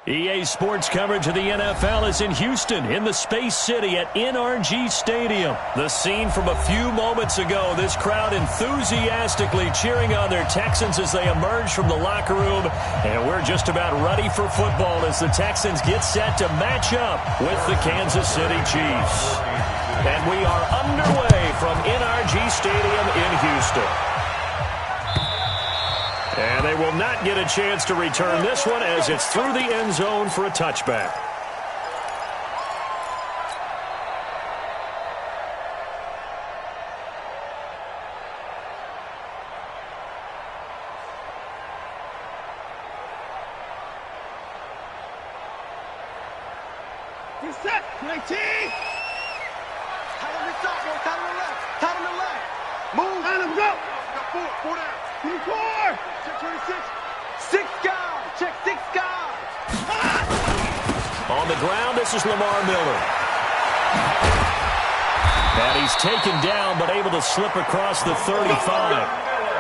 EA Sports coverage of the NFL is in Houston, in the Space City at NRG Stadium. The scene from a few moments ago, this crowd enthusiastically cheering on their Texans as they emerge from the locker room. And we're just about ready for football as the Texans get set to match up with the Kansas City Chiefs. And we are underway from NRG Stadium in Houston. And they will not get a chance to return this one as it's through the end zone for a touchback. Reset, 19. Tight on the top, tight on the left, tight on the left. Move. Let him go. Four down. 24. Check 26. 6 guys. Check 6 guys. On the ground, this is Lamar Miller. And he's taken down, but able to slip across the 35.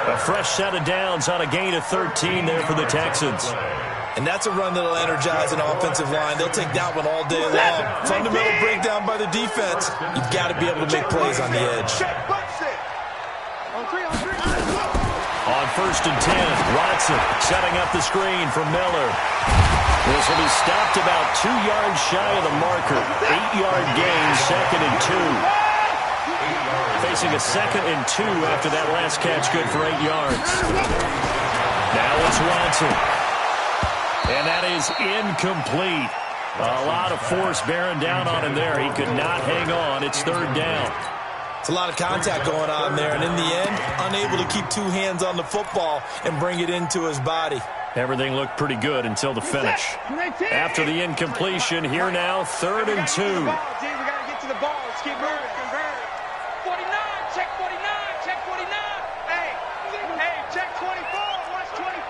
A fresh set of downs on a gain of 13 there for the Texans. And that's a run that'll energize an offensive line. They'll take that one all day long. Fundamental breakdown by the defense. You've got to be able to make plays on the edge. On 1st and 10, Watson setting up the screen for Miller. This will be stopped about 2 yards shy of the marker. 8-yard gain, 2nd and 2. Facing a 2nd and 2 after that last catch, good for 8 yards. Now it's Watson. And that is incomplete. A lot of force bearing down on him there. He could not hang on. It's 3rd down. It's a lot of contact going on there, and in the end, unable to keep 2 hands on the football and bring it into his body. Everything looked pretty good until the finish. After the incompletion, here now, 3rd and 2. We got to get to the ball. Let's keep moving. 49, check 49, check 49. Hey, check 24. Watch 24.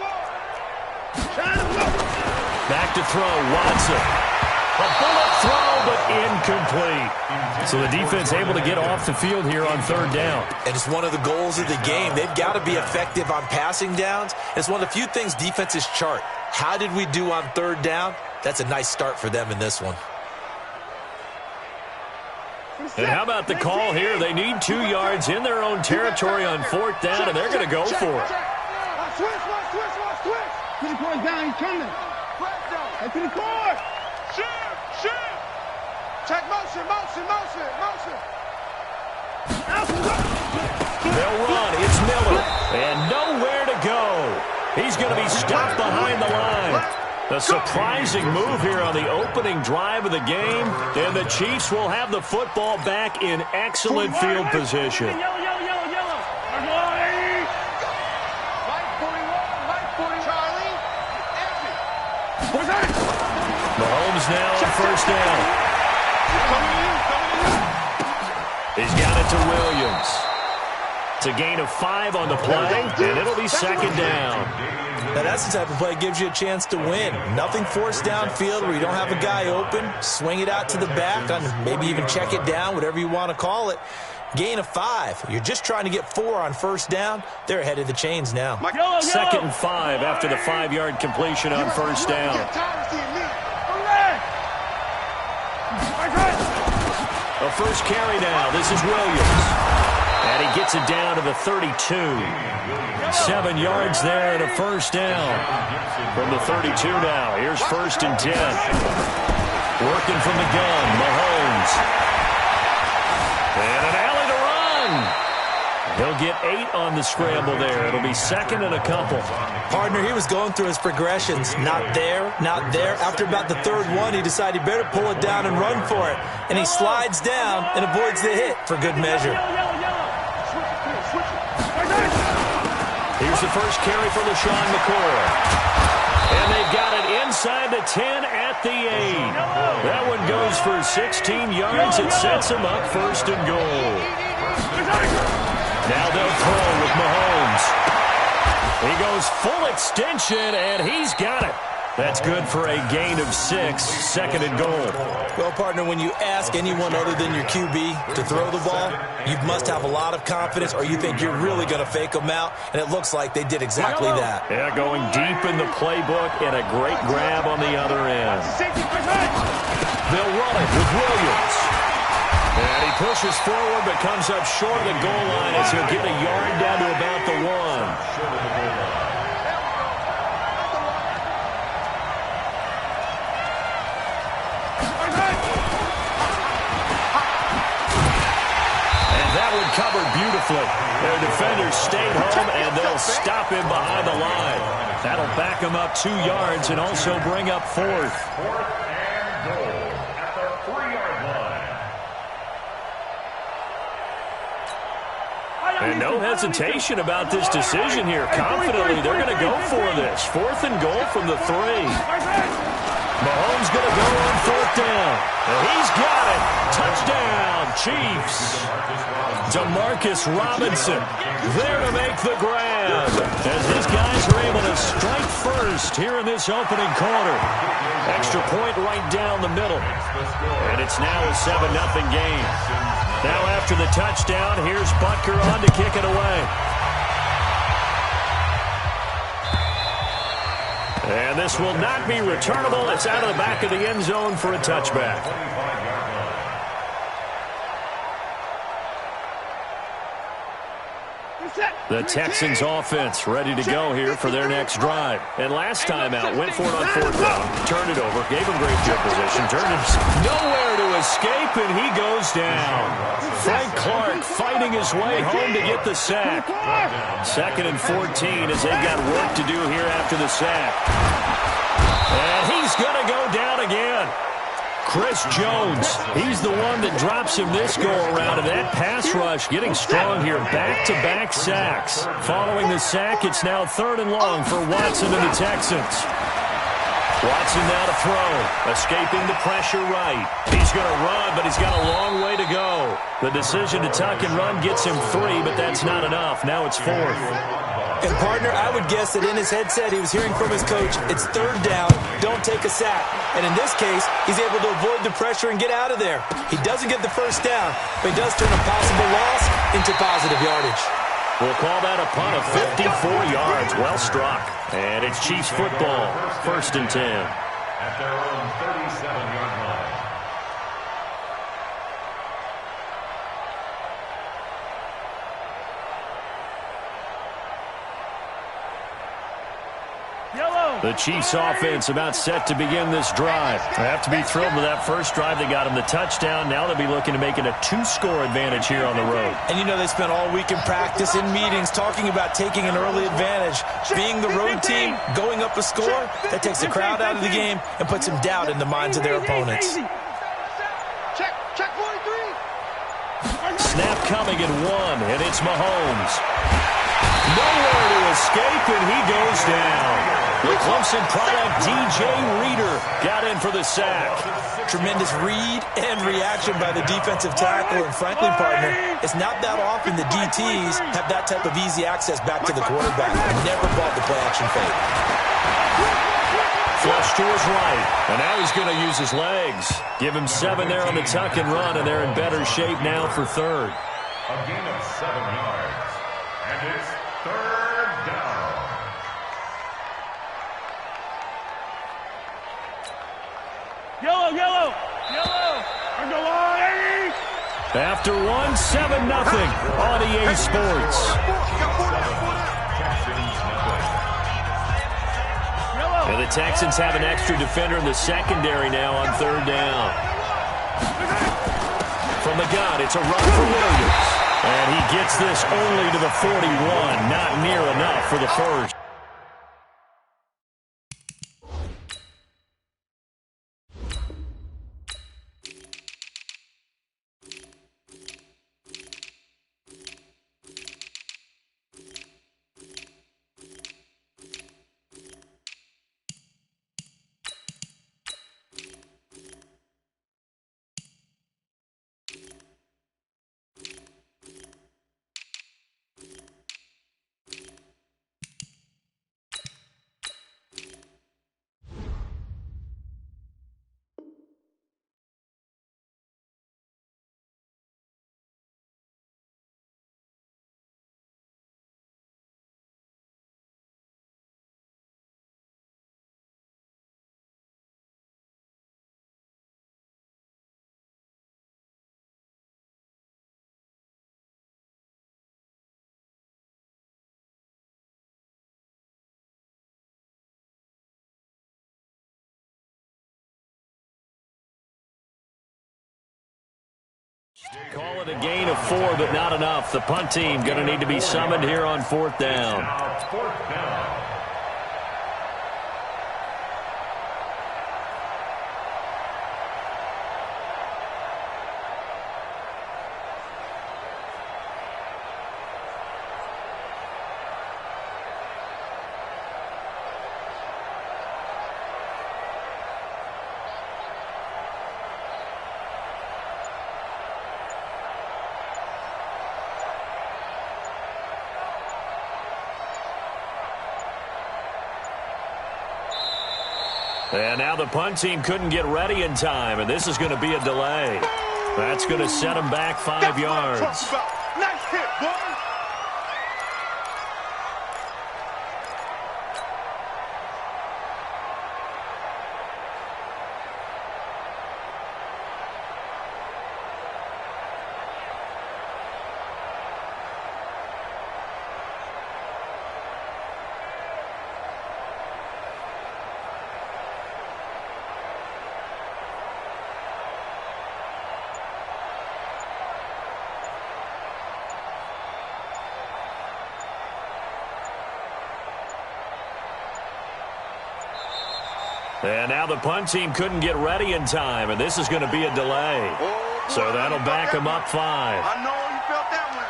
Back to throw, Watson. A bullet throw, but incomplete. So the defense able to get off the field here on 3rd down. And it's one of the goals of the game. They've got to be effective on passing downs. It's one of the few things defenses chart. How did we do on 3rd down? That's a nice start for them in this one. And how about the call here? They need 2 yards in their own territory on 4th down, and they're going to go for it. Switch. Put the court down, he's coming. Head to the court. Shoot. Check motion. They'll run. It's Miller. And nowhere to go. He's going to be stopped behind the line. A surprising move here on the opening drive of the game. And the Chiefs will have the football back in excellent field position. Yellow. Mahomes now on 1st down. He's got it to Williams. It's a gain of 5 on the play, and it'll be 2nd down. Now that's the type of play that gives you a chance to win. Nothing forced downfield where you don't have a guy open. Swing it out to the back, maybe even check it down, whatever you want to call it. Gain of 5. You're just trying to get 4 on 1st down. They're ahead of the chains now. 2nd and 5 after the 5-yard completion on 1st down. A first carry now. This is Williams. And he gets it down to the 32. 7 yards there and a 1st down. From the 32 now. Here's 1st and 10. Working from the gun, Mahomes. And an alley to run. He'll get 8 on the scramble there. It'll be 2nd and a couple. Partner, he was going through his progressions. Not there. After about the 3rd one, he decided he better pull it down and run for it. And he slides down and avoids the hit for good measure. Here's the first carry for LaShawn McCoy. And they've got it inside the 10 at the 8. That one goes for 16 yards. It sets him up 1st and goal. Now they'll throw with Mahomes. He goes full extension, and he's got it. That's good for a gain of 6, second and goal. Well, partner, when you ask anyone other than your QB to throw the ball, you must have a lot of confidence or you think you're really going to fake them out, and it looks like they did exactly that. Yeah, going deep in the playbook and a great grab on the other end. They'll run it with Williams. And he pushes forward but comes up short of the goal line as he'll get a yard down to about the 1. Covered beautifully. Their defenders stayed home, and they'll stop him behind the line. That'll back him up 2 yards and also bring up 4th. 4th and goal at the 3-yard line. And no hesitation about this decision here. Confidently, they're going to go for this. 4th and goal from the 3. Mahomes going to go on 4th down. And he's got it. Touchdown, Chiefs. Demarcus Robinson there to make the grab as his guys are able to strike first here in this opening quarter. Extra point right down the middle. And it's now a 7-0 game. Now after the touchdown, here's Butker on to kick it away. And this will not be returnable. It's out of the back of the end zone for a touchback. The Texans offense ready to go here for their next drive. And last time out, went for it on 4th down, turned it over, gave him great field position, turned it nowhere to escape, and he goes down. Frank Clark fighting his way home to get the sack. 2nd and 14 as they've got work to do here after the sack. And he's going to go down again. Chris Jones, he's the one that drops him this go-around, and that pass rush getting strong here. Back-to-back sacks. Following the sack, it's now 3rd and long for Watson and the Texans. Watson now to throw, escaping the pressure right. He's going to run, but he's got a long way to go. The decision to tuck and run gets him 3, but that's not enough. Now it's 4th. And, partner, I would guess that in his headset he was hearing from his coach, it's 3rd down, don't take a sack. And in this case, he's able to avoid the pressure and get out of there. He doesn't get the 1st down, but he does turn a possible loss into positive yardage. We'll call that a punt of 54 yards. Well struck. And it's Chiefs football, 1st and 10. At their own 37-yard line. The Chiefs offense about set to begin this drive. They have to be thrilled with that first drive. They got him the touchdown. Now they'll be looking to make it a 2-score advantage here on the road. And you know they spent all week in practice, in meetings, talking about taking an early advantage. Being the road team, going up a score, that takes the crowd out of the game and puts some doubt in the minds of their opponents. Check 43. Snap coming at 1, and it's Mahomes. Nowhere to escape, and he goes down. The Clemson product, DJ Reader, got in for the sack. Tremendous read and reaction by the defensive tackle, and frankly, partner, it's not that often the DTs have that type of easy access back to the quarterback. Never bought the play-action fake. Flush to his right, and now he's going to use his legs. Give him 7 there on the tuck and run, and they're in better shape now for 3rd. A gain of 7 yards, and it's 3rd down. Yellow. After 1, 7-0 on EA Sports. And the Texans have an extra defender in the secondary now on 3rd down. From the gun, it's a run for Williams. And he gets this only to the 41, not near enough for the first. Call it a gain of 4, but not enough. The punt team going to need to be summoned here on 4th down. Fourth down. And now the punt team couldn't get ready in time, and this is going to be a delay. That's going to set them back 5 yards. Nice hit, boy. And now the punt team couldn't get ready in time, and this is going to be a delay. So that'll back them up 5. I know you felt that one.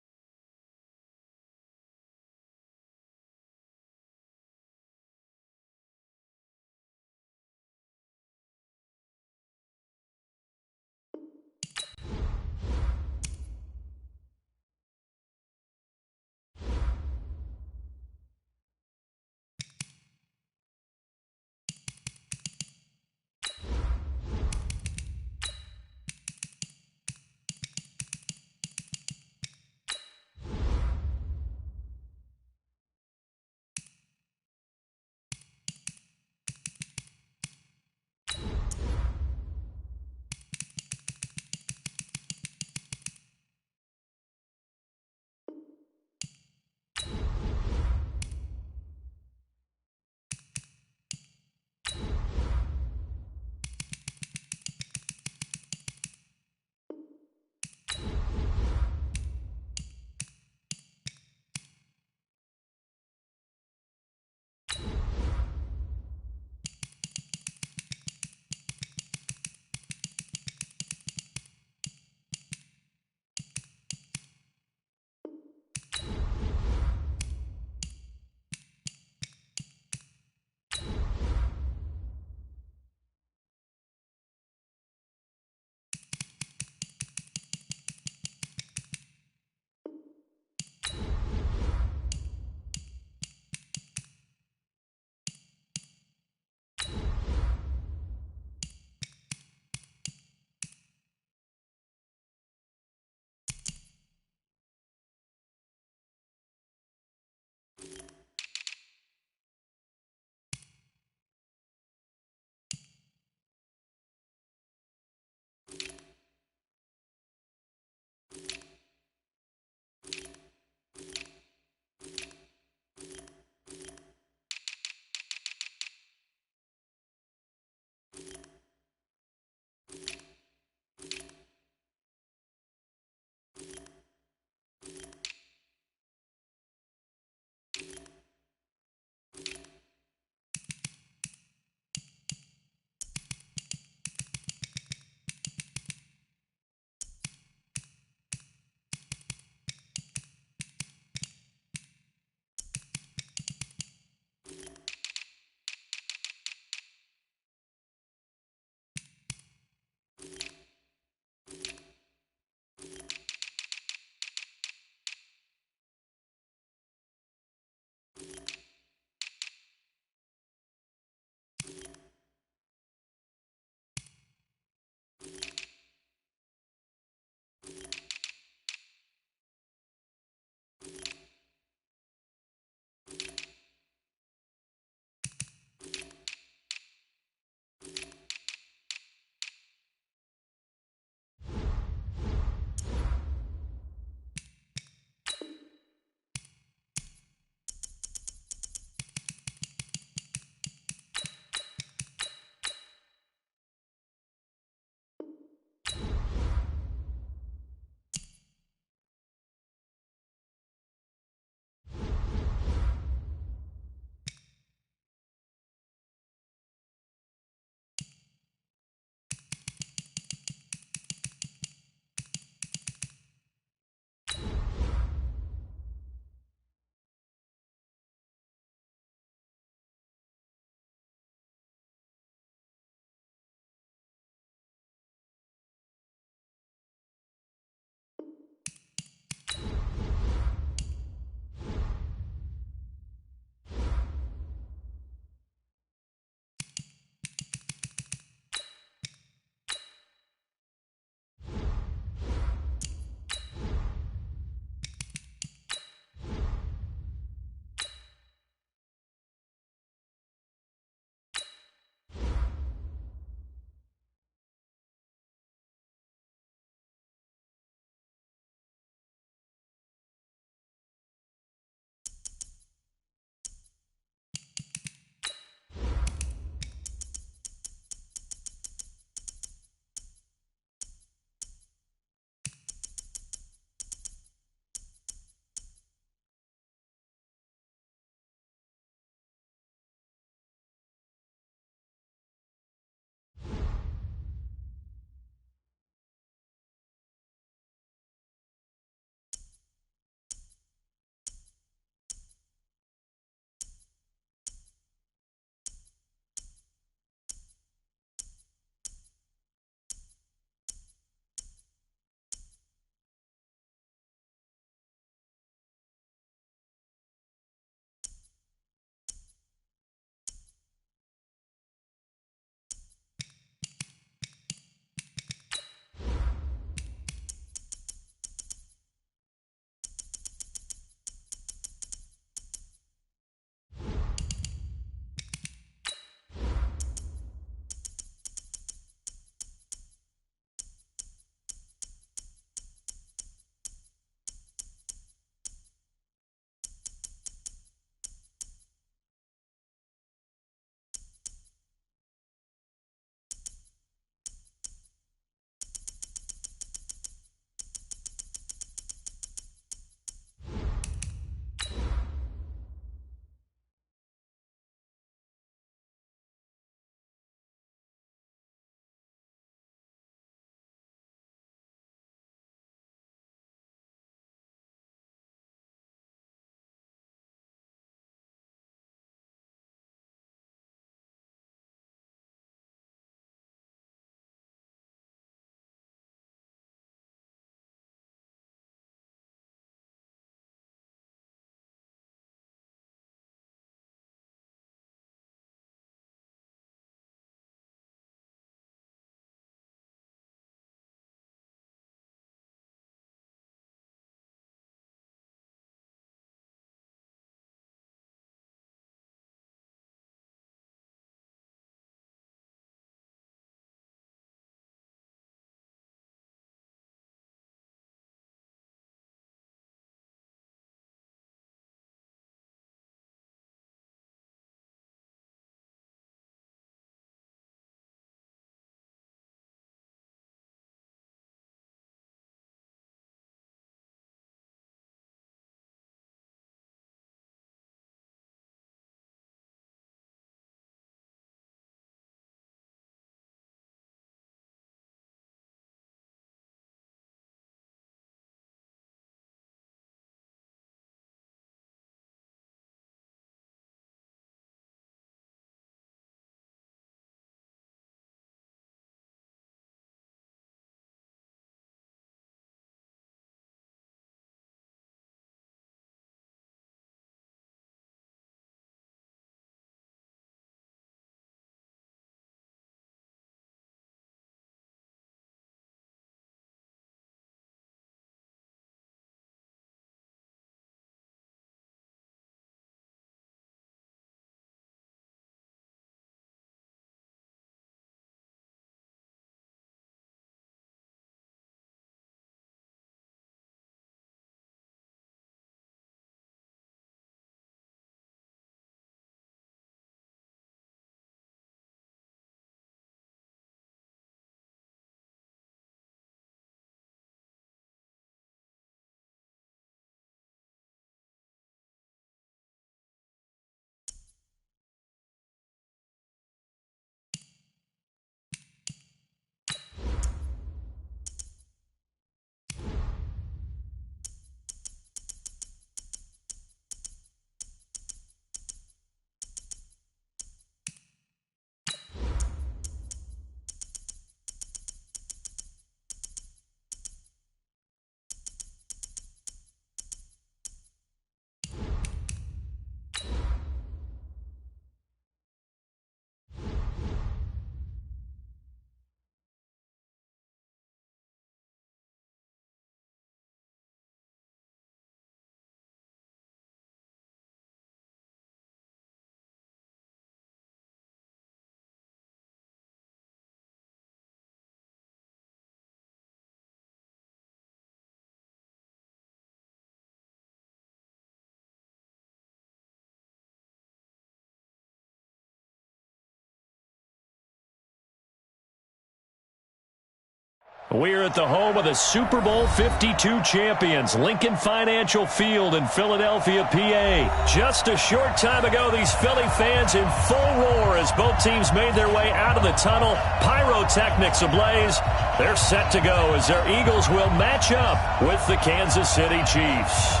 We're at the home of the Super Bowl 52 champions, Lincoln Financial Field in Philadelphia, PA. Just a short time ago, these Philly fans in full roar as both teams made their way out of the tunnel. Pyrotechnics ablaze. They're set to go as their Eagles will match up with the Kansas City Chiefs.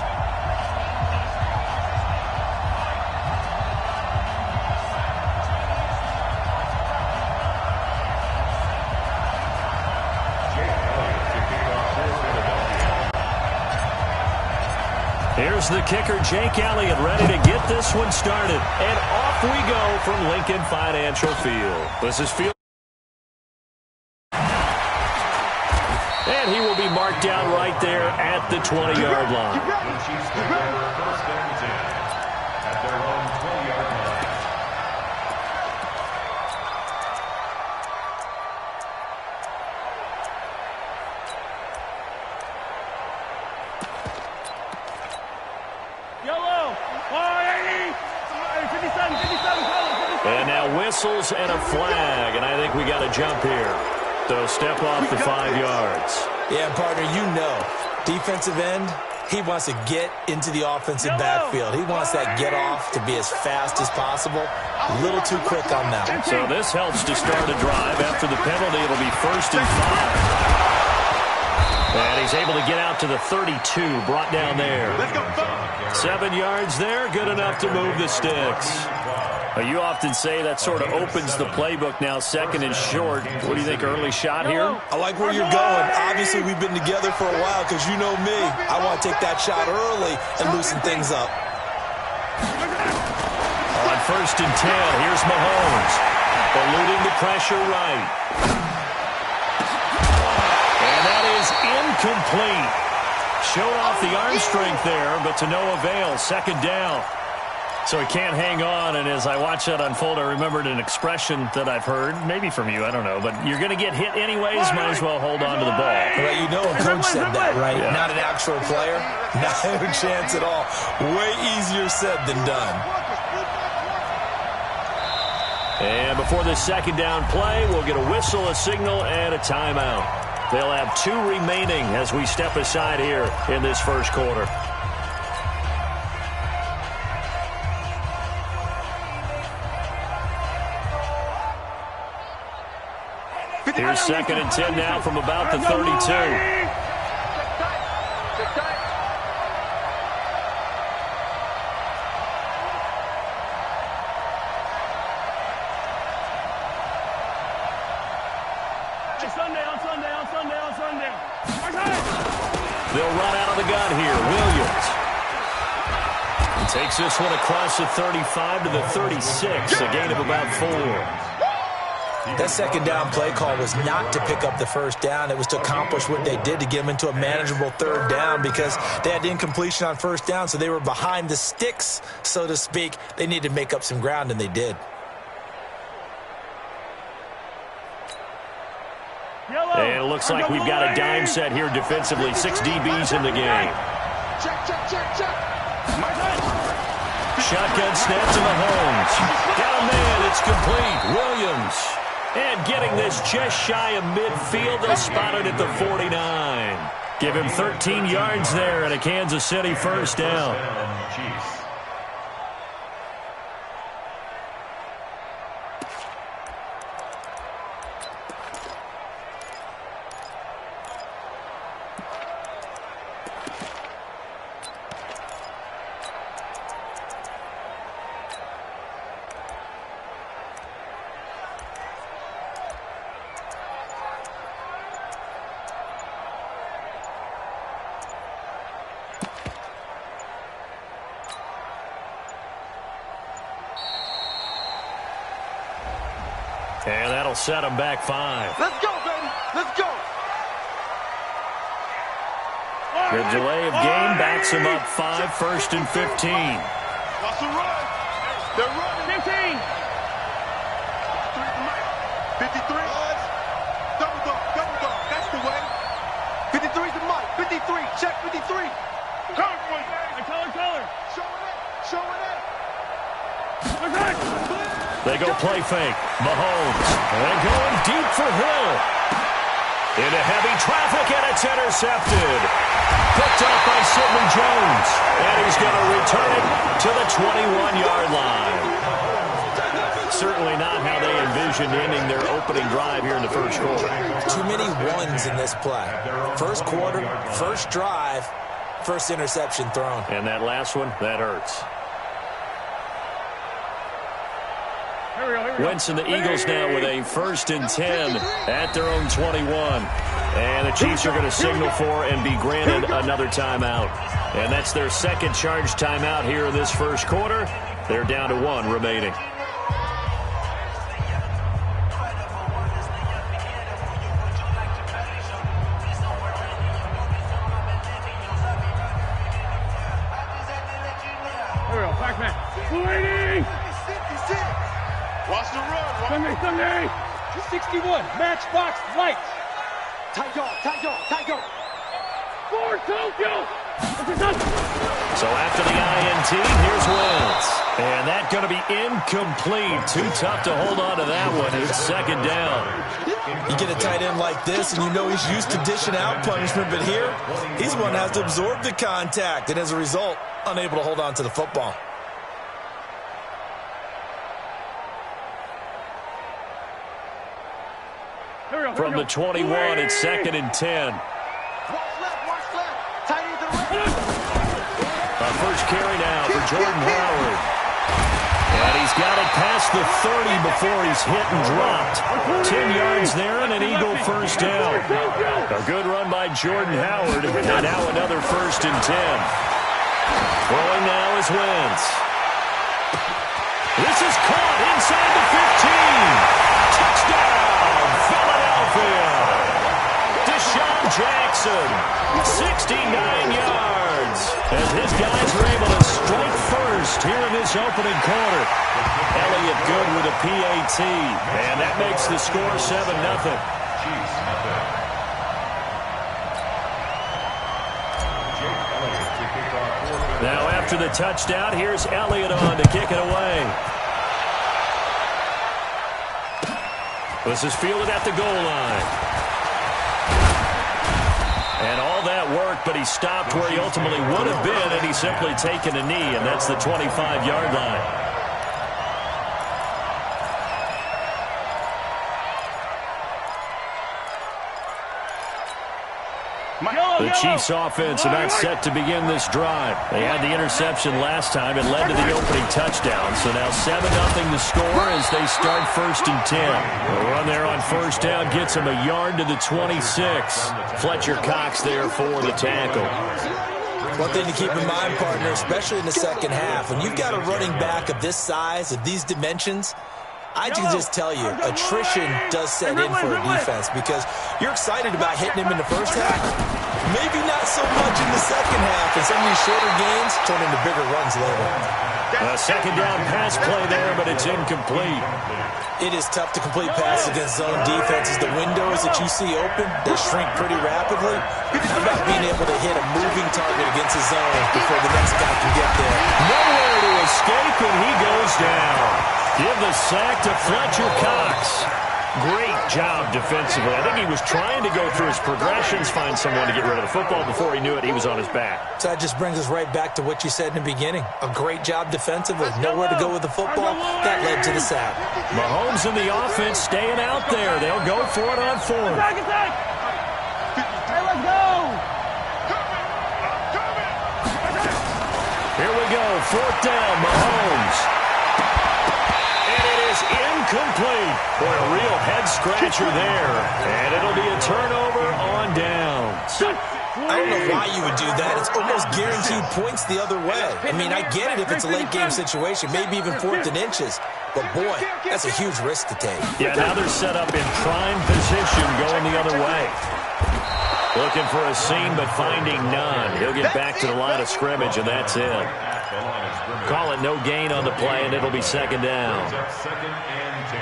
Here's the kicker, Jake Elliott, ready to get this one started. And off we go from Lincoln Financial Field. This is Field. And he will be marked down right there at the 20-yard line. First and 10 at their own 20-yard line. And now whistles and a flag, and I think we got to jump here. So step off the 5 yards. Yeah, partner, you know, defensive end, he wants to get into the offensive backfield. He wants that get off to be as fast as possible. A little too quick on that one. So this helps to start a drive. After the penalty, it'll be 1st and 5. And he's able to get out to the 32, brought down there. 7 yards there, good enough to move the sticks. You often say that sort of opens the playbook now, 2nd and short. What do you think, early shot here? I like where you're going. Obviously, we've been together for a while because you know me. I want to take that shot early and loosen things up. On 1st and 10, here's Mahomes. Eluding the pressure right. And that is incomplete. Showed off the arm strength there, but to no avail. 2nd down. So he can't hang on, and as I watch that unfold, I remembered an expression that I've heard, maybe from you, I don't know, but you're going to get hit anyways, might as well hold on to the ball. Well, you know a coach said that, right? Yeah. Not an actual player. Not a chance at all. Way easier said than done. And before the 2nd down play, we'll get a whistle, a signal, and a timeout. They'll have 2 remaining as we step aside here in this first quarter. Here's 2nd and 10 now from about the 32. They'll run out of the gun here. Williams. He takes this one across the 35 to the 36, a gain of about 4. That 2nd down play call was not to pick up the 1st down. It was to accomplish what they did to get them into a manageable 3rd down because they had incompletion on 1st down, so they were behind the sticks, so to speak. They needed to make up some ground, and they did. And it looks like we've got a dime set here defensively. 6 DBs in the game. Shotgun snap to Mahomes. Got a man. It's complete. Williams. And getting this just shy of midfield. They'll spot it at the 49. Give him 13 yards there and a Kansas City 1st down. And that'll set them back 5. Let's go, baby. Let's go. The delay of game backs them up 5, 1st and 15. Watch the run. They're running. 15. 53. Double dog. Double dog. That's the way. 53 is the mic. 53. Check 53. Color for you. Color. Show it up. They go play fake. Mahomes. And going deep for Hill. Into heavy traffic, and it's intercepted. Picked up by Sidney Jones. And he's going to return it to the 21-yard line. Certainly not how they envisioned ending their opening drive here in the first quarter. Too many ones in this play. First quarter, first drive, first interception thrown. And that last one, that hurts. Wentz and the Eagles now with a 1st and 10 at their own 21. And the Chiefs are going to signal for and be granted another timeout. And that's their second charge timeout here in this first quarter. They're down to 1 remaining. Watch the run. Sunday. 61. Matchbox lights. Tight guard. For Tokyo. So after the INT, here's Wentz. And that's going to be incomplete. Too tough to hold on to that one. It's second down. You get a tight end like this, and you know he's used to dishing out punishment, but here, he's the one that has to absorb the contact, and as a result, unable to hold on to the football. From the 21, it's 2nd and 10. Watch left. Tight end to the right. A first carry now for Jordan Howard. And he's got it past the 30 before he's hit and dropped. 10 yards there and an Eagle first down. A good run by Jordan Howard. And now another 1st and 10. Throwing now is Wentz. This is caught inside the 15. Touchdown, Philadelphia. Deshaun Jackson, 69 yards. As his guys were able to strike first here in this opening quarter. Elliott good with a PAT. And that makes the score 7-0. Now after the touchdown, here's Elliott on to kick it away. This is fielded at the goal line. And all that work, but he stopped where he ultimately would have been, and he's simply taken a knee, and that's the 25-yard line. The Chiefs' offense about set to begin this drive. They had the interception last time. It led to the opening touchdown. So now 7-0 to score as they start 1st and 10. The run there on first down gets him a yard to the 26. Fletcher Cox there for the tackle. One thing to keep in mind, partner, especially in the second half, when you've got a running back of this size, of these dimensions, I can just tell you, attrition does set in for a defense because you're excited about hitting him in the first half. Maybe not so much in the second half, and some of these shorter gains turn into bigger runs later. A second down pass play there, but it's incomplete. It is tough to complete passes against zone defenses. The windows that you see open, they shrink pretty rapidly. How about being able to hit a moving target against a zone before the next guy can get there? Nowhere to escape, and he goes down. Give the sack to Fletcher Cox. Great job defensively. I think he was trying to go through his progressions, find someone to get rid of the football. Before he knew it, he was on his back. So that just brings us right back to what you said in the beginning. A great job defensively. Nowhere to go with the football. That led to the sack. Mahomes and the offense staying out there. They'll go for it on 4th. Hey, let's go. Here we go. 4th down, Mahomes. Incomplete. Boy, a real head-scratcher there. And it'll be a turnover on downs. I don't know why you would do that. It's almost guaranteed points the other way. I mean, I get it if it's a late-game situation, maybe even 4th and inches. But, boy, that's a huge risk to take. Yeah, now they're set up in prime position going the other way. Looking for a seam, but finding none. He'll get back to the line of scrimmage, and that's it. Call it no gain on the play, and it'll be second down. 2nd and 10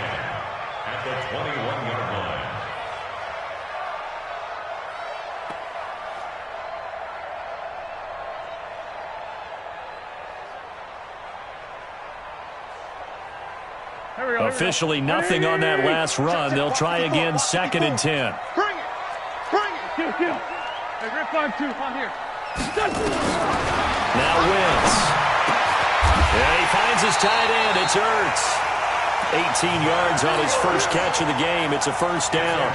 at the 21-yard line. Officially nothing on that last run. They'll try again 2nd and 10. Hey, grip 5-2, on here. Now Wentz. And he finds his tight end. It's Ertz. 18 yards on his first catch of the game. It's a first down.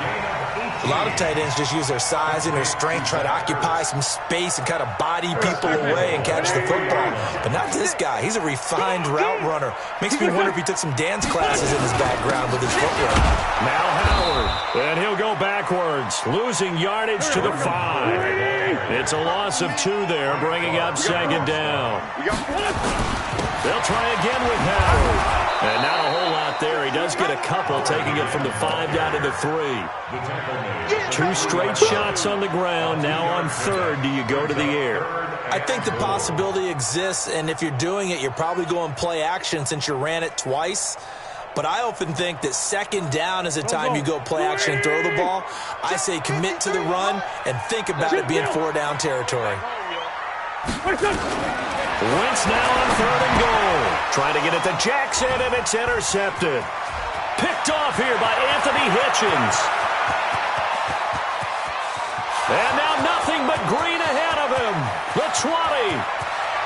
A lot of tight ends just use their size and their strength, try to occupy some space and kind of body people away and catch the football. But not this guy. He's a refined route runner. Makes me wonder if he took some dance classes in his background with his footwork. Now Howard. And he'll go backwards, losing yardage to the 5. It's a loss of 2 there, bringing up second down. They'll try again with Howard. And not a whole lot there. He does get a couple, taking it from the 5 down to the 3. 2 straight shots on the ground. Now on third, do you go to the air? I think the possibility exists, and if you're doing it, you're probably going play action since you ran it twice. But I often think that second down is a time you go play action and throw the ball. I say commit to the run and think about it being 4-down territory. Wentz now on third and goal. Trying to get it to Jackson, and it's intercepted. Picked off here by Anthony Hitchens. And now nothing but green ahead of him. The 20.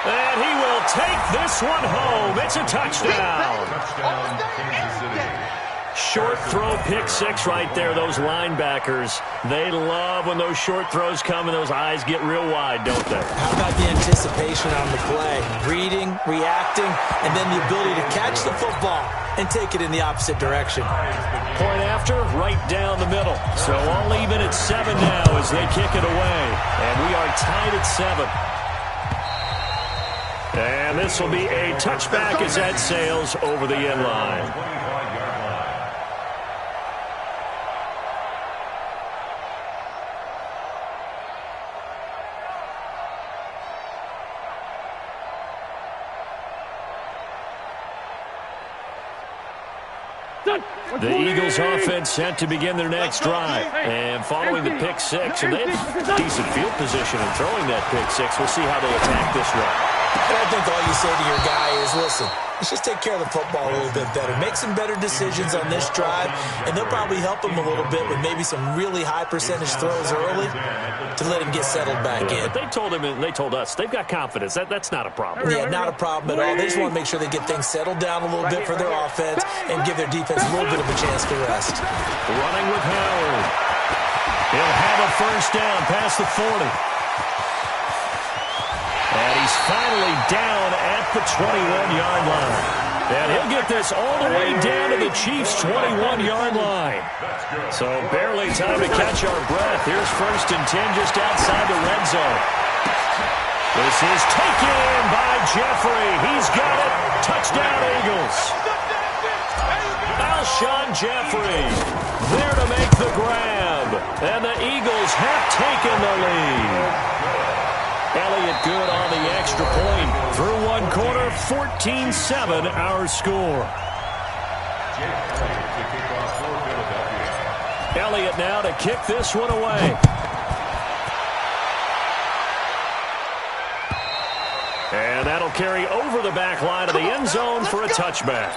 And he will take this one home. It's a touchdown. Short throw, pick 6 right there. Those linebackers, they love when those short throws come and those eyes get real wide, don't they? How about the anticipation on the play? Reading, reacting, and then the ability to catch the football and take it in the opposite direction. Point after, right down the middle. So all even at 7 now as they kick it away. And we are tied at 7. And this will be a touchback as that sails over the end line. The Eagles offense set to begin their next drive. And following the pick 6, and they have decent field position in throwing that pick 6. We'll see how they attack this one. And I think all you say to your guy is, listen, let's just take care of the football a little bit better. Make some better decisions on this drive, and they'll probably help him a little bit with maybe some really high percentage throws early to let him get settled back in. But they told him and they told us they've got confidence. That's not a problem. Yeah, not a problem at all. They just want to make sure they get things settled down a little bit for their offense and give their defense a little bit of a chance to rest. Running with Howard. He'll have a first down past the 40. And he's finally down at the 21-yard line. And he'll get this all the way down to the Chiefs' 21-yard line. So barely time to catch our breath. Here's first and 10 just outside the red zone. This is taken by Jeffrey. He's got it. Touchdown, Eagles. Alshon Jeffrey there to make the grab. And the Eagles have taken the lead. Elliott good on the extra point. Through one quarter, 14-7 our score. Elliott now to kick this one away. And that'll carry over the back line of the end zone for a touchback.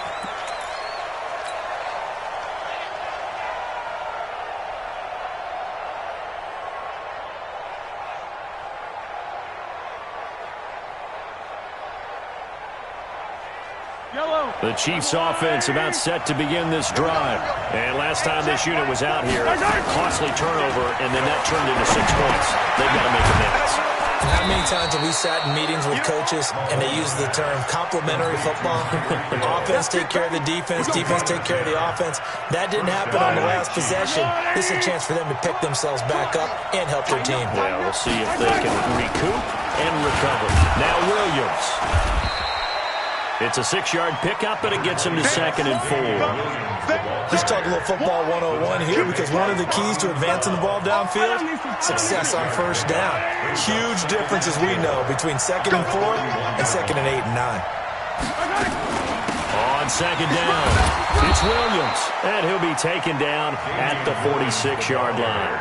The Chiefs offense about set to begin this drive. And last time this unit was out here, costly turnover, and then that turned into 6 points. They've got to make amends. And how many times have we sat in meetings with coaches and they use the term complementary football? Offense take care of the defense, defense take care of the offense. That didn't happen on the last possession. This is a chance for them to pick themselves back up and help their team. Well, we'll see if they can recoup and recover. Now Williams. It's a 6-yard pickup, and it gets him to second and 4. Let's talk a little football 101 here, because one of the keys to advancing the ball downfield, success on first down. Huge difference, as we know, between second and 4 and second and 8 and 9. On second down, it's Williams, and he'll be taken down at the 46-yard line.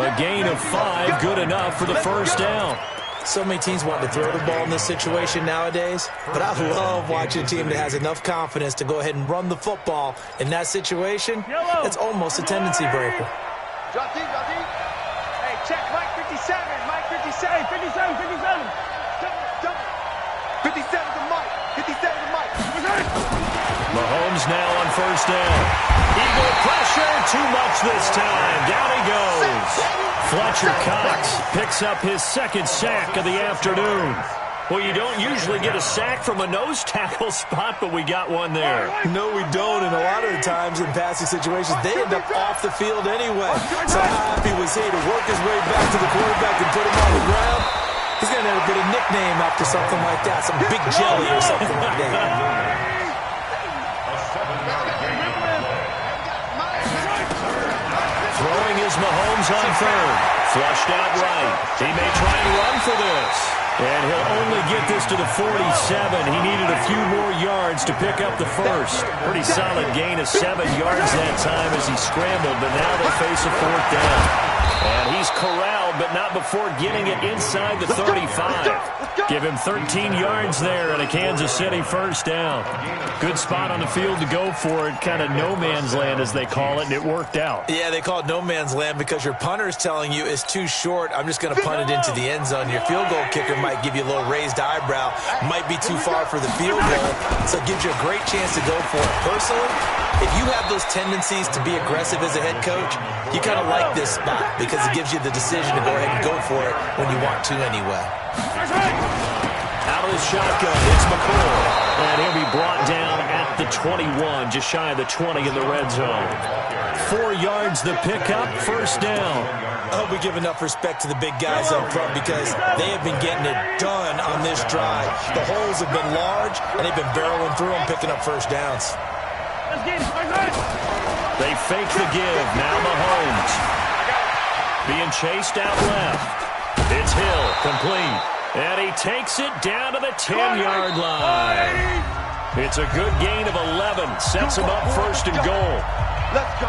A gain of 5, good enough for the first down. So many teams want to throw the ball in this situation nowadays, but I love watching a team that has enough confidence to go ahead and run the football. In that situation, it's almost a tendency breaker. Hey, check. Mahomes now on first down. Eagle pressure, too much this time. Down he goes. Fletcher Cox picks up his second sack of the afternoon. Well, you don't usually get a sack from a nose tackle spot, but we got one there. No, we don't, and a lot of the times in passing situations, they end up off the field anyway. So how happy was he to work his way back to the quarterback and put him on the ground? He's going to get a nickname after something like that, some Big Jelly or something like that. Throwing is Mahomes on third. Flushed out right. He may try and run for this. And he'll only get this to the 47. He needed a few more yards to pick up the first. Pretty solid gain of 7 yards that time as he scrambled, but now they face a fourth down. And he's corralled, but not before getting it inside the 35. Give him 13 yards there and a Kansas City first down. Good spot on the field to go for it, kind of no man's land as they call it, and it worked out. Yeah, they call it no man's land because your punter is telling you it's too short. I'm just going to punt it into the end zone. Your field goal kicker might give you a little raised eyebrow, might be too far for the field goal, so it gives you a great chance to go for it. Personally, if you have those tendencies to be aggressive as a head coach, you kind of like this spot because it gives you the decision to go ahead and go for it when you want to anyway. Out of the shotgun, it's McCoy. And he'll be brought down at the 21, just shy of the 20 in the red zone. 4 yards the pickup, first down. I hope we give enough respect to the big guys up front because they have been getting it done on this drive. The holes have been large, and they've been barreling through them, picking up first downs. They fake the give. Now Mahomes. Being chased out left. It's Hill, complete. And he takes it down to the 10-yard line. It's a good gain of 11. Sets him up first and goal. Let's go.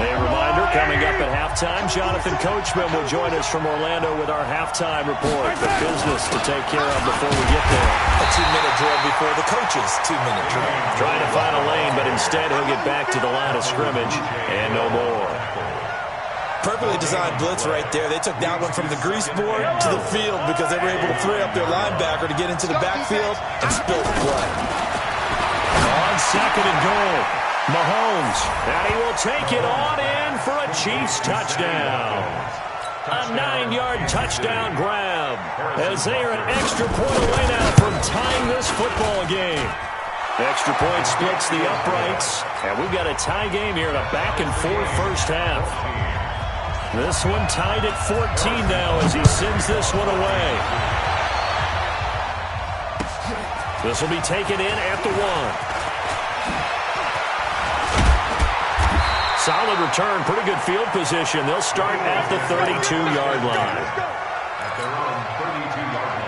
A reminder, coming up at halftime, Jonathan Coachman will join us from Orlando with our halftime report. The business to take care of before we get there. A 2-minute drill before the coach's 2-minute drill. Trying to find a lane, but instead he'll get back to the line of scrimmage and no more. Perfectly designed blitz right there. They took that one from the grease board to the field because they were able to free up their linebacker to get into the backfield and spill the play. On second and goal, Mahomes, and he will take it on in for a Chiefs touchdown. A 9-yard touchdown grab as they are an extra point away now from tying this football game. Extra point splits the uprights, and we've got a tie game here in a back-and-forth first half. This one tied at 14 now as he sends this one away. This will be taken in at the 1. Solid return, pretty good field position. They'll start at the 32-yard line. At their own 32-yard line.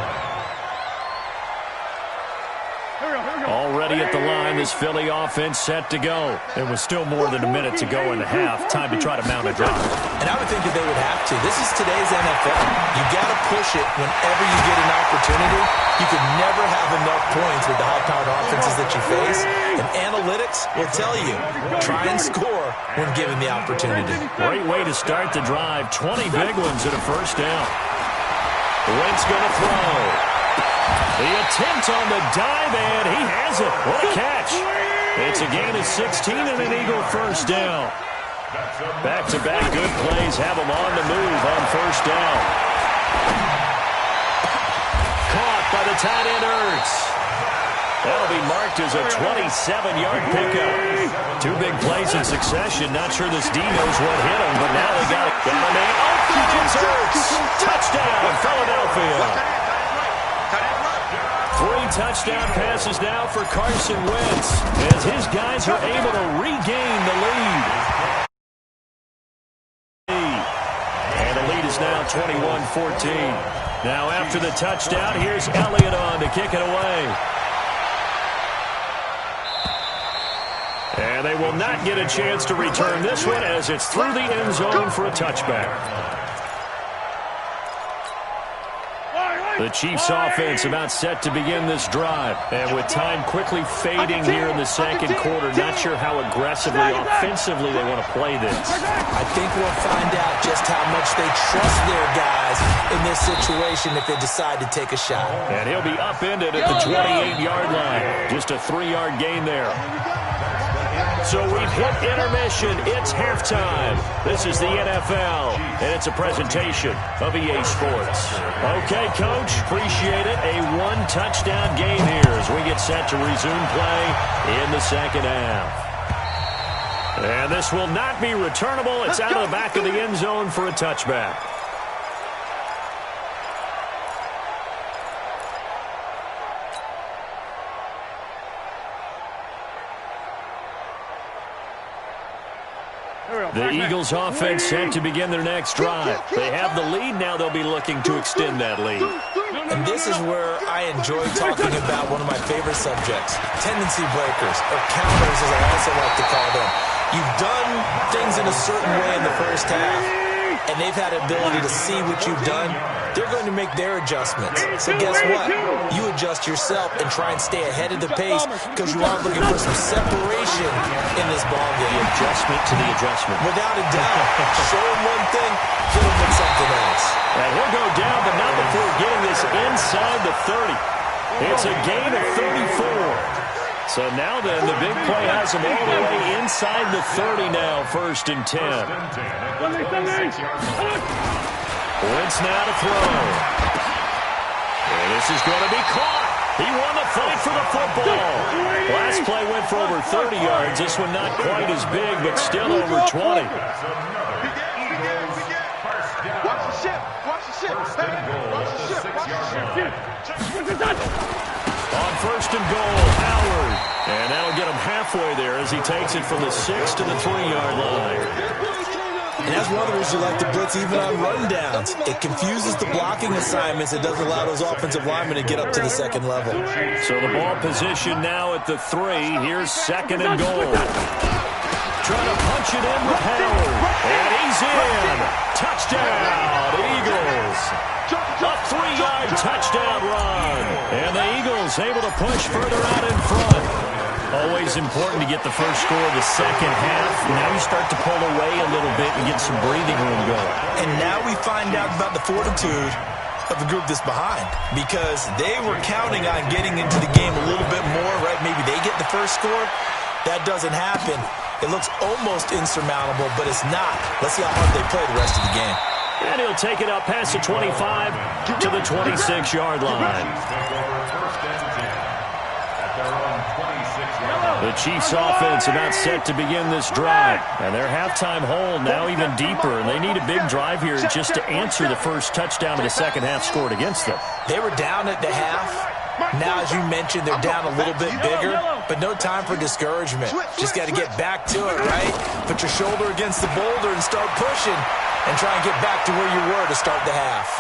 Already at the line, this Philly offense set to go. It was still more than a minute to go in the half. Time to try to mount a drive. And I would think that they would have to. This is today's NFL. You got to push it whenever you get an opportunity. You could never have enough points with the high-powered offenses that you face. And analytics will tell you, try and score when given the opportunity. Great way to start the drive. 20 big ones at a first down. Wentz going to throw. The attempt on the dive, and he has it. What a catch. It's a gain of 16 and an Eagle first down. Back-to-back good plays have him on the move on first down. Caught by the tight end Ertz. That'll be marked as a 27-yard pickup. 2 big plays in succession. Not sure this D knows what hit him, but now they got it. Oh, it's Ertz. Touchdown, Philadelphia. 3 touchdown passes now for Carson Wentz as his guys are able to regain the lead. And the lead is now 21-14. Now after the touchdown, here's Elliott on to kick it away. And they will not get a chance to return this one as it's through the end zone for a touchback. The Chiefs offense about set to begin this drive. And with time quickly fading here in the second quarter, not sure how aggressively, offensively they want to play this. I think we'll find out just how much they trust their guys in this situation if they decide to take a shot. And he'll be upended at the 28-yard line. Just a 3-yard gain there. So we've hit intermission. It's halftime. This is the NFL, and it's a presentation of EA Sports. Okay, Coach, appreciate it. A one-touchdown game here as we get set to resume play in the second half. And this will not be returnable. It's out of the back of the end zone for a touchback. The Eagles offense set to begin their next drive. They have the lead. Now they'll be looking to extend that lead. And this is where I enjoy talking about one of my favorite subjects, tendency breakers, or counters as I also like to call them. You've done things in a certain way in the first half, and they've had the ability to see what you've done. They're going to make their adjustments. So guess what? You adjust yourself and try and stay ahead of the pace because you are looking for some separation in this ballgame. The adjustment to the adjustment. Without a doubt. Show him one thing, hit him with something else. And he'll go down, but not before getting this inside the 30. It's a gain of 34. So now then, the big play has him all the way inside the 30 now, 1st and 10. Wentz now to throw. And this is going to be caught. He won the fight for the football. Last play went for over 30 yards. This one not quite as big, but still over 20. Watch the ship. Watch the ship. Watch the ship. On 1st and goal, Howard. And that'll get him halfway there as he takes it from the 6 to the 3-yard line. And that's one of the reasons you like to blitz even on rundowns. It confuses the blocking assignments. It doesn't allow those offensive linemen to get up to the second level. So the ball position now at the 3. Here's 2nd and goal. Trying to punch it in with Howard. And he's in. Touchdown, Eagles. A 3-yard touchdown run. And the Eagles able to push further out in front. Always important to get the first score of the second half. Now you start to pull away a little bit and get some breathing room going. And now we find out about the fortitude of the group that's behind, because they were counting on getting into the game a little bit more, right? Maybe they get the first score. That doesn't happen. It looks almost insurmountable, but it's not. Let's see how hard they play the rest of the game. And he'll take it up past the 25 to the 26-yard line. The Chiefs offense about set to begin this drive. And their halftime hole now even deeper. And they need a big drive here just to answer the first touchdown of the second half scored against them. They were down at the half. Now, as you mentioned, they're down a little bit bigger, but no time for discouragement. Just got to get back to it, right? Put your shoulder against the boulder and start pushing and try and get back to where you were to start the half.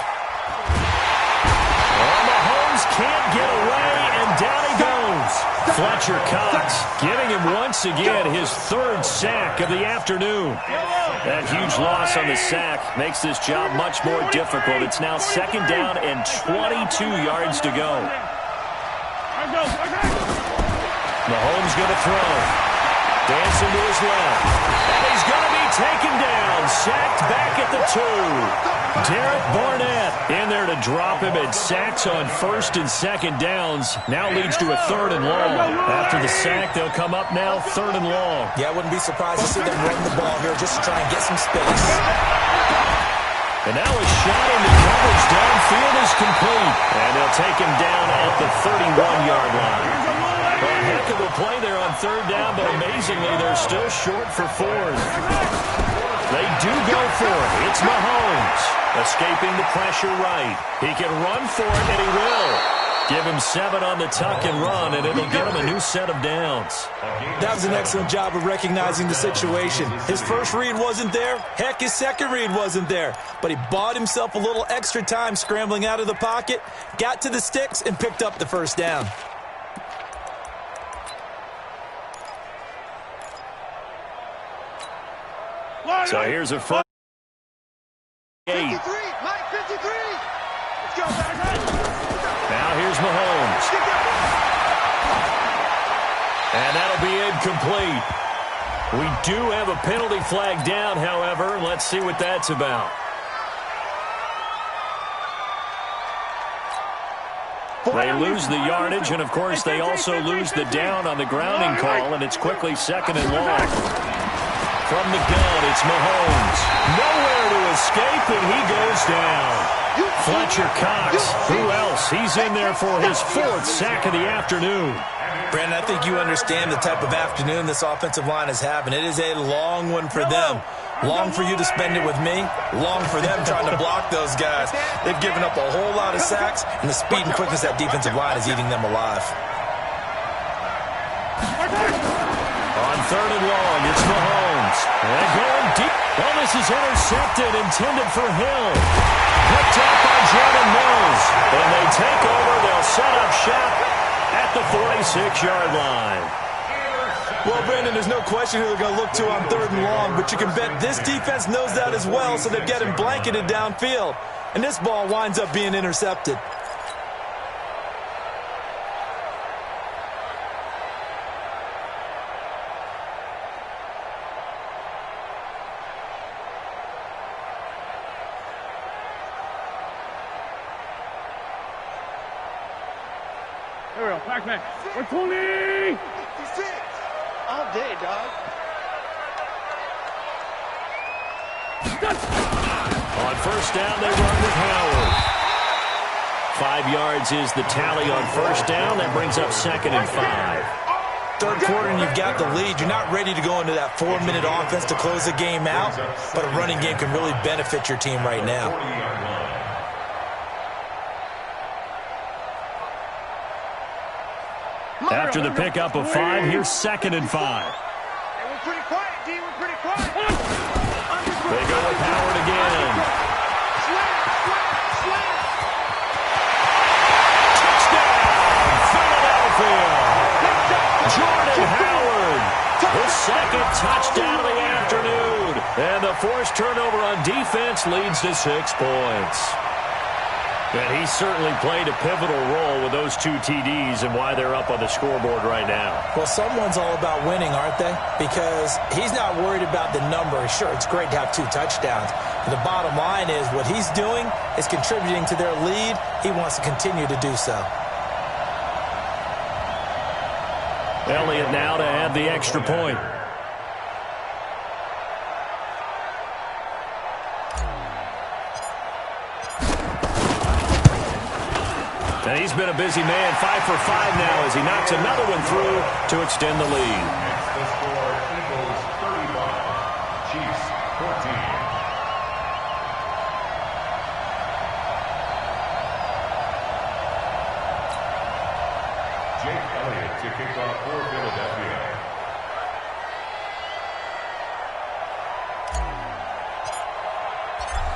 Well, Mahomes can't get away, and down he goes. Fletcher Cox giving him once again his 3rd sack of the afternoon. That huge loss on the sack makes this job much more difficult. It's now 2nd down and 22 yards to go. Mahomes going to throw. Dancing to his left. And he's going to be taken down. Sacked back at the 2. Derek Barnett in there to drop him, and sacks on 1st and 2nd downs now leads to a 3rd and long. After the sack, they'll come up now 3rd and long. Yeah, I wouldn't be surprised to see them run the ball here just to try and get some space. And now a shot into coverage downfield is complete. And they'll take him down at the 31-yard line. A heck of a play there on 3rd down, but amazingly, they're still short for 4th. They do go for it. It's Mahomes. Escaping the pressure right. He can run for it, and he will. Give him 7 on the tuck and run, and it'll get him a new set of downs. That was an excellent job of recognizing the situation. His first read wasn't there. Heck, his second read wasn't there. But he bought himself a little extra time scrambling out of the pocket, got to the sticks, and picked up the 1st down. So here's a first 8. 53, Mike 53. Now here's Mahomes. And that'll be incomplete. We do have a penalty flag down, however. Let's see what that's about. They lose the yardage, and, of course, they also lose the down on the grounding call, and it's quickly 2nd and long. From the gun, it's Mahomes. Nowhere to escape, and he goes down. Fletcher Cox, who else? He's in there for his 4th sack of the afternoon. Brandon, I think you understand the type of afternoon this offensive line is having. It is a long one for them. Long for you to spend it with me. Long for them trying to block those guys. They've given up a whole lot of sacks, and the speed and quickness of that defensive line is eating them alive. On 3rd and long, it's Mahomes. And going deep. Well, this is intercepted, intended for Hill. Picked up by Jordan Mills. And they take over. They'll set up shop at the 46-yard line. Well, Brandon, there's no question who they're going to look to on 3rd and long, but you can bet this defense knows that as well, so they're getting blanketed downfield. And this ball winds up being intercepted. Here we go, back. We're 20! 56! All day, dog. On 1st down, they run with Howard. 5 yards is the tally on 1st down. That brings up 2nd and 5. 3rd quarter and you've got the lead. You're not ready to go into that 4-minute offense to close the game out, but a running game can really benefit your team right now. After the pickup of 5, here's 2nd and 5. Hey, we're pretty quiet, D. We're pretty quiet. They go with Howard again. Touchdown, Philadelphia. Jordan Howard, the 2nd touchdown of the afternoon. And the forced turnover on defense leads to 6 points. And he certainly played a pivotal role with those 2 TDs and why they're up on the scoreboard right now. Well, someone's all about winning, aren't they? Because he's not worried about the number. Sure, it's great to have 2 touchdowns. But the bottom line is what he's doing is contributing to their lead. He wants to continue to do so. Elliott now to add the extra point. And he's been a busy man, 5 for 5 now as he knocks another one through to extend the lead. Next the score, Eagles 35, Chiefs 14. Jake Elliott to kick off for Philadelphia.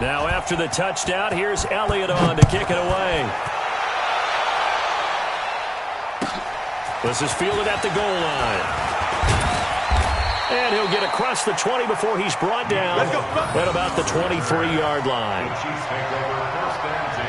Now after the touchdown, here's Elliott on to kick it away. This is fielded at the goal line. And he'll get across the 20 before he's brought down at about the 23-yard line. The Chiefs take over 1st and 10.